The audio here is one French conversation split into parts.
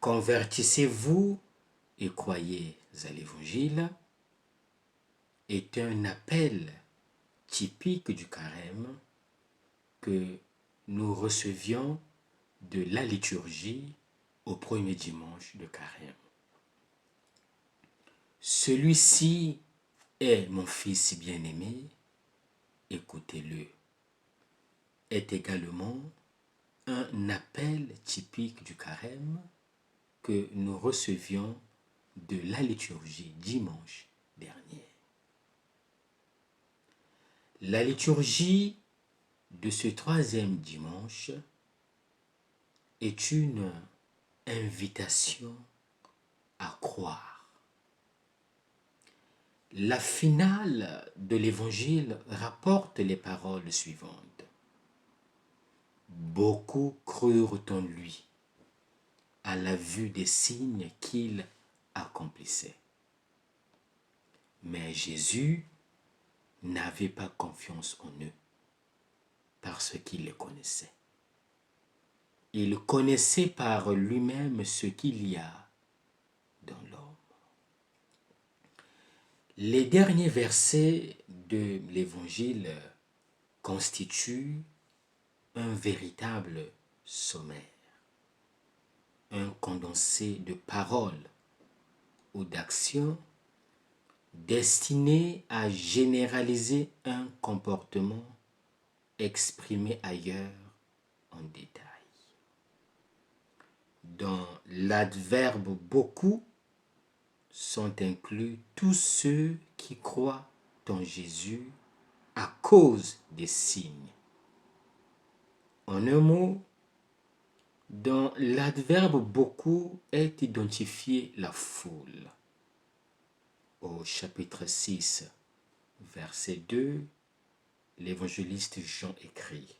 Convertissez-vous et croyez à l'Évangile est un appel typique du carême que nous recevions de la liturgie au premier dimanche de carême. Celui-ci est mon fils bien-aimé, écoutez-le, est également un appel typique du carême que nous recevions de la liturgie dimanche dernier. La liturgie de ce troisième dimanche est une invitation à croire. La finale de l'évangile rapporte les paroles suivantes. Beaucoup crurent en lui à la vue des signes qu'il accomplissait. Mais Jésus n'avait pas confiance en eux parce qu'il les connaissait. Il connaissait par lui-même ce qu'il y a dans l'homme. Les derniers versets de l'Évangile constituent un véritable sommaire, un condensé de paroles ou d'actions destiné à généraliser un comportement exprimé ailleurs en détail. Dans l'adverbe beaucoup sont inclus tous ceux qui croient en Jésus à cause des signes. En un mot, dans l'adverbe beaucoup est identifiée la foule. Au chapitre 6, verset 2, l'évangéliste Jean écrit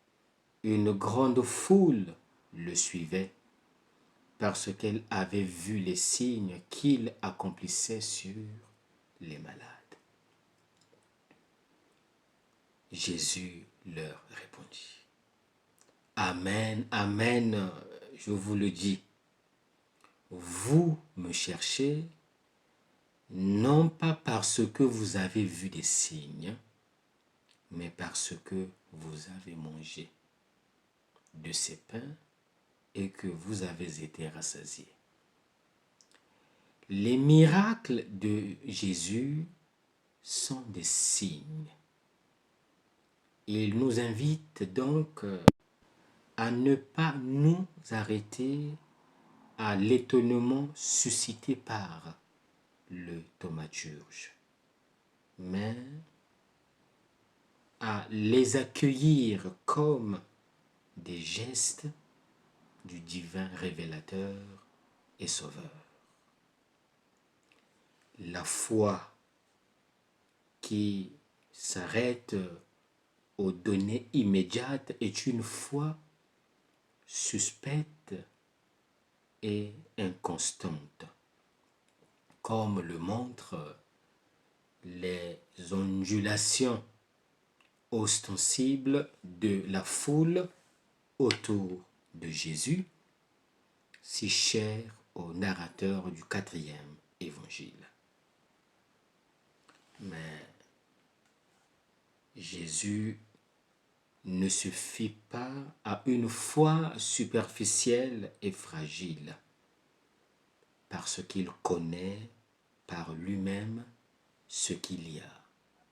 « Une grande foule le suivait parce qu'elle avait vu les signes qu'il accomplissait sur les malades. » Jésus leur répondit « Amen, amen, je vous le dis, vous me cherchez non pas parce que vous avez vu des signes, mais parce que vous avez mangé de ces pains et que vous avez été rassasiés. » Les miracles de Jésus sont des signes. Il nous invite donc à ne pas nous arrêter à l'étonnement suscité par le thaumaturge, mais à les accueillir comme des gestes du divin révélateur et sauveur. La foi qui s'arrête aux données immédiates est une foi suspecte et inconstante, comme le montrent les ondulations ostensibles de la foule autour de Jésus, si cher au narrateur du 4e évangile. Mais Jésus ne se fie pas à une foi superficielle et fragile, parce qu'il connaît par lui-même ce qu'il y a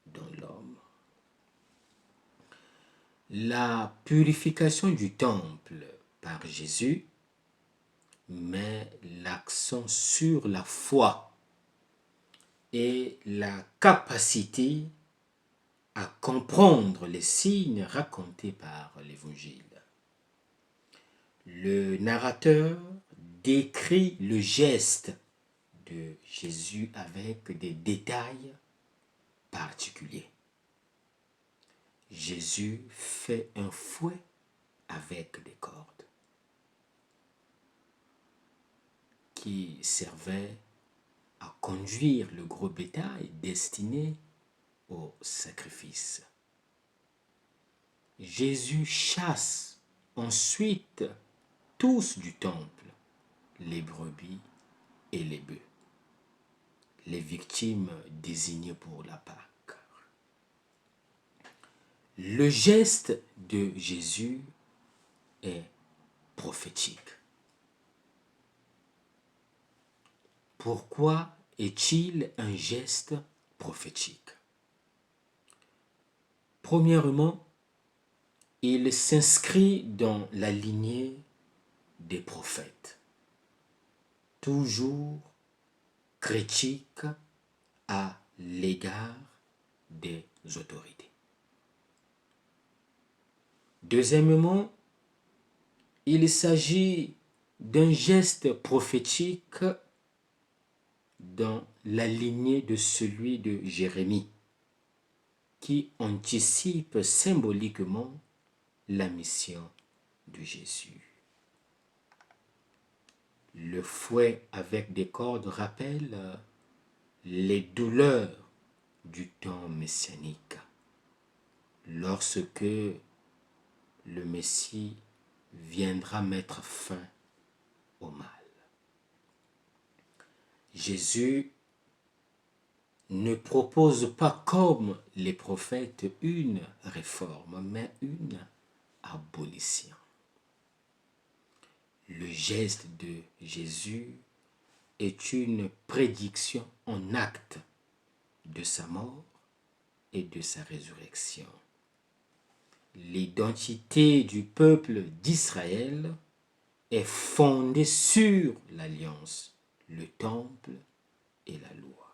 dans l'homme. La purification du temple par Jésus met l'accent sur la foi et la capacité à comprendre les signes racontés par l'Évangile. Le narrateur décrit le geste de Jésus avec des détails particuliers. Jésus fait un fouet avec des cordes qui servaient à conduire le gros bétail destiné au sacrifice. Jésus chasse ensuite tous du temple les brebis et les bœufs, les victimes désignées pour la Pâque. Le geste de Jésus est prophétique. Pourquoi est-il un geste prophétique? Premièrement, il s'inscrit dans la lignée des prophètes, toujours critique à l'égard des autorités. Deuxièmement, il s'agit d'un geste prophétique dans la lignée de celui de Jérémie, qui anticipe symboliquement la mission de Jésus. Le fouet avec des cordes rappelle les douleurs du temps messianique, lorsque le Messie viendra mettre fin au mal. Jésus ne propose pas comme les prophètes une réforme, mais une abolition. Le geste de Jésus est une prédiction en acte de sa mort et de sa résurrection. L'identité du peuple d'Israël est fondée sur l'alliance, le temple et la loi.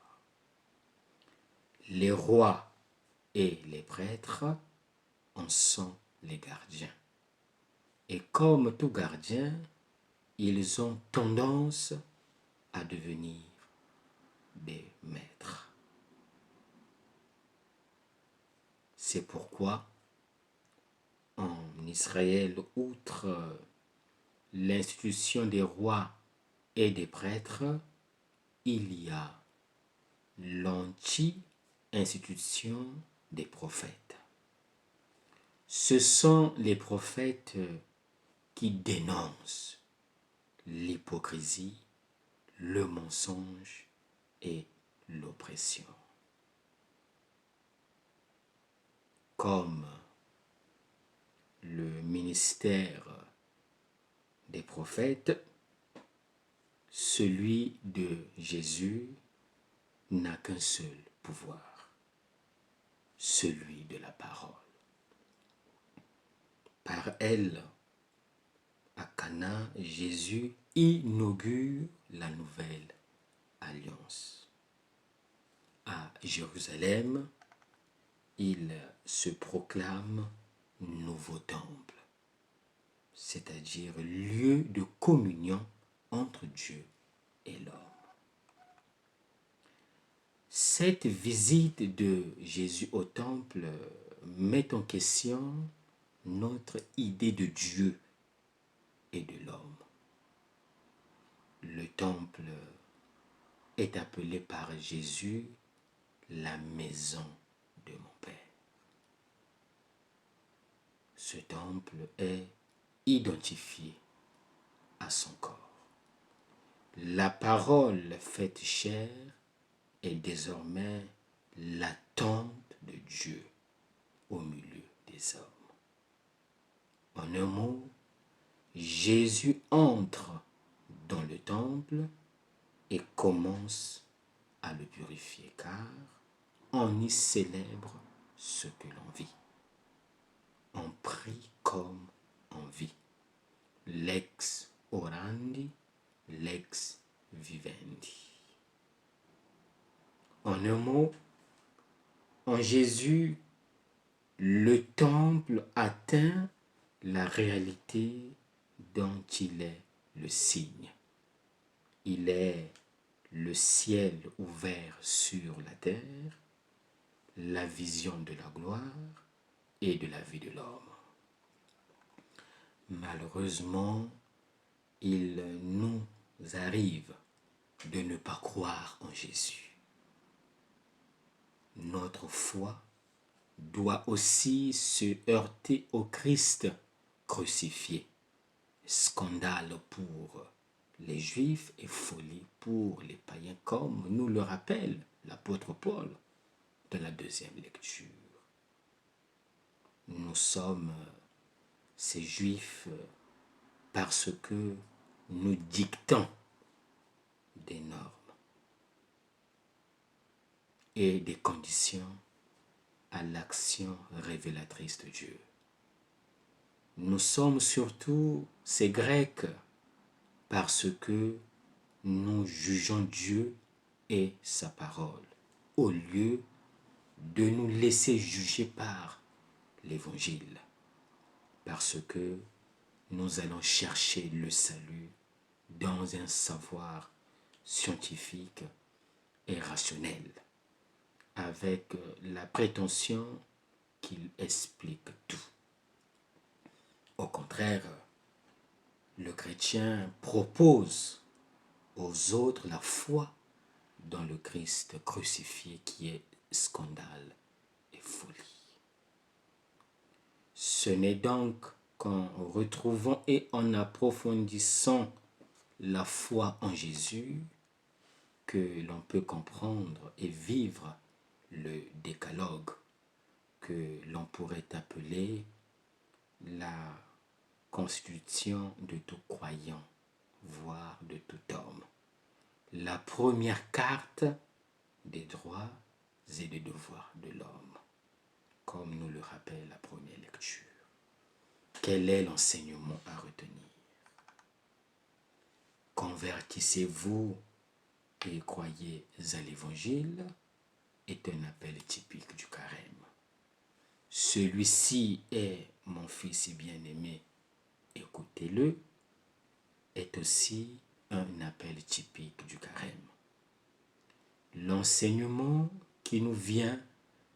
Les rois et les prêtres en sont les gardiens. Et comme tout gardien, ils ont tendance à devenir des maîtres. C'est pourquoi en Israël, outre l'institution des rois et des prêtres, il y a l'anti-institution des prophètes. Ce sont les prophètes qui dénoncent l'hypocrisie, le mensonge et l'oppression. Comme le ministère des prophètes, celui de Jésus n'a qu'un seul pouvoir, celui de la parole. Par elle, à Cana, Jésus inaugure la nouvelle alliance. À Jérusalem, il se proclame nouveau temple, c'est-à-dire lieu de communion entre Dieu et l'homme. Cette visite de Jésus au temple met en question notre idée de Dieu et de l'homme. Le temple est appelé par Jésus la maison de mon Père. Ce temple est identifié à son corps. La parole faite chair est désormais la tente de Dieu au milieu des hommes. En un mot, Jésus entre dans le temple et commence à le purifier, car on y célèbre ce que l'on vit. On prie comme on vit. Lex orandi, lex vivendi. En un mot, en Jésus, le temple atteint la réalité dont il est le signe. Il est le ciel ouvert sur la terre, la vision de la gloire et de la vie de l'homme. Malheureusement, il nous arrive de ne pas croire en Jésus. Notre foi doit aussi se heurter au Christ crucifié. Scandale pour les Juifs et folie pour les païens, comme nous le rappelle l'apôtre Paul dans la deuxième lecture. Nous sommes ces Juifs parce que nous dictons des normes et des conditions à l'action révélatrice de Dieu. Nous sommes surtout ces Grecs parce que nous jugeons Dieu et sa parole, au lieu de nous laisser juger par l'Évangile, parce que nous allons chercher le salut dans un savoir scientifique et rationnel, avec la prétention qu'il explique tout. Au contraire, le chrétien propose aux autres la foi dans le Christ crucifié qui est scandale et folie. Ce n'est donc qu'en retrouvant et en approfondissant la foi en Jésus que l'on peut comprendre et vivre le décalogue que l'on pourrait appeler la constitution de tout croyant, voire de tout homme. La première carte des droits et des devoirs de l'homme, comme nous le rappelle la première lecture. Quel est l'enseignement à retenir? Convertissez-vous et croyez à l'Évangile est un appel typique du carême. Celui-ci est mon fils bien-aimé, écoutez-le, est aussi un appel typique du carême. L'enseignement qui nous vient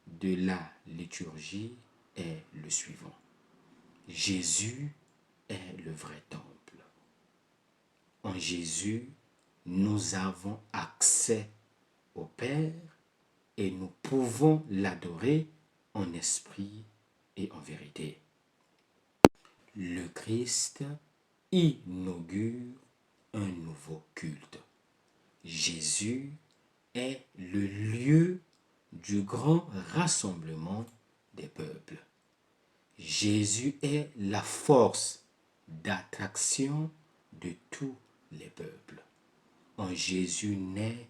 de la liturgie est le suivant. Jésus est le vrai temple. En Jésus, nous avons accès au Père et nous pouvons l'adorer en esprit et en vérité. Le Christ inaugure un nouveau culte. Jésus est le lieu du grand rassemblement des peuples. Jésus est la force d'attraction de tous les peuples. En Jésus naît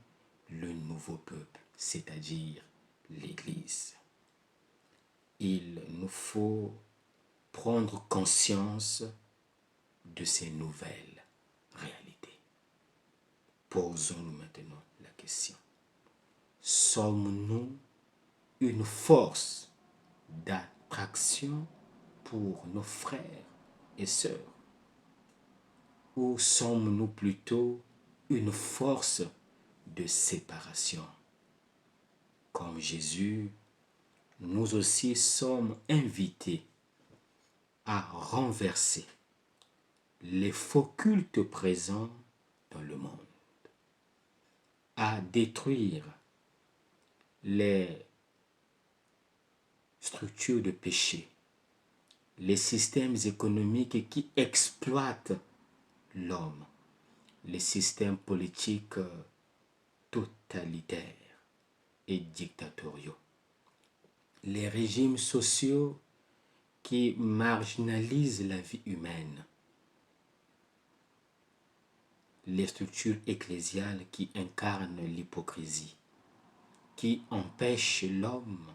le nouveau peuple, c'est-à-dire l'Église. Il nous faut prendre conscience de ces nouvelles réalités. Posons-nous maintenant la question. Sommes-nous une force d'attraction pour nos frères et sœurs? Ou sommes-nous plutôt une force de séparation? Comme Jésus, nous aussi sommes invités à renverser les faux cultes présents dans le monde, à détruire les structures de péché, les systèmes économiques qui exploitent l'homme, les systèmes politiques totalitaires et dictatoriaux, les régimes sociaux qui marginalisent la vie humaine, les structures ecclésiales qui incarnent l'hypocrisie, qui empêchent l'homme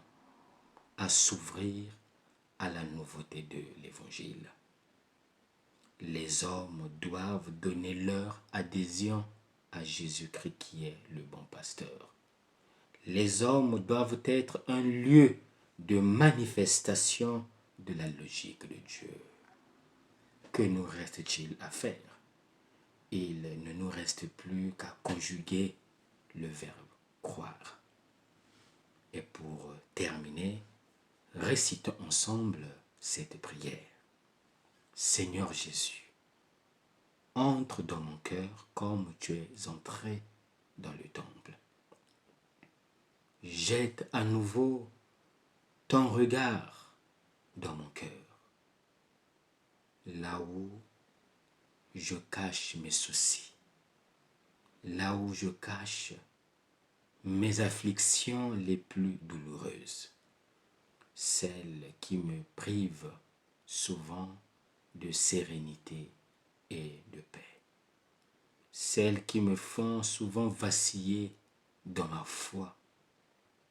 à s'ouvrir à la nouveauté de l'Évangile. Les hommes doivent donner leur adhésion à Jésus-Christ qui est le bon pasteur. Les hommes doivent être un lieu de manifestation de la logique de Dieu. Que nous reste-t-il à faire? Il ne nous reste plus qu'à conjuguer le verbe croire. Et pour terminer, récitons ensemble cette prière. Seigneur Jésus, entre dans mon cœur comme tu es entré dans le temple. Jette à nouveau ton regard dans mon cœur, là où je cache mes soucis. là où je cache mes afflictions les plus douloureuses, celles qui me privent souvent de sérénité et de paix, celles qui me font souvent vaciller dans ma foi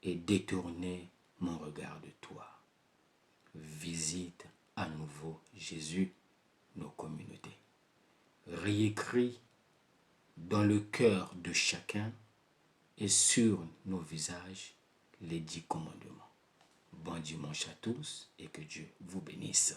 et détourner mon regard de toi. Visite à nouveau, Jésus, nos communautés. Réécris dans le cœur de chacun et sur nos visages les 10 commandements. Bon dimanche à tous et que Dieu vous bénisse.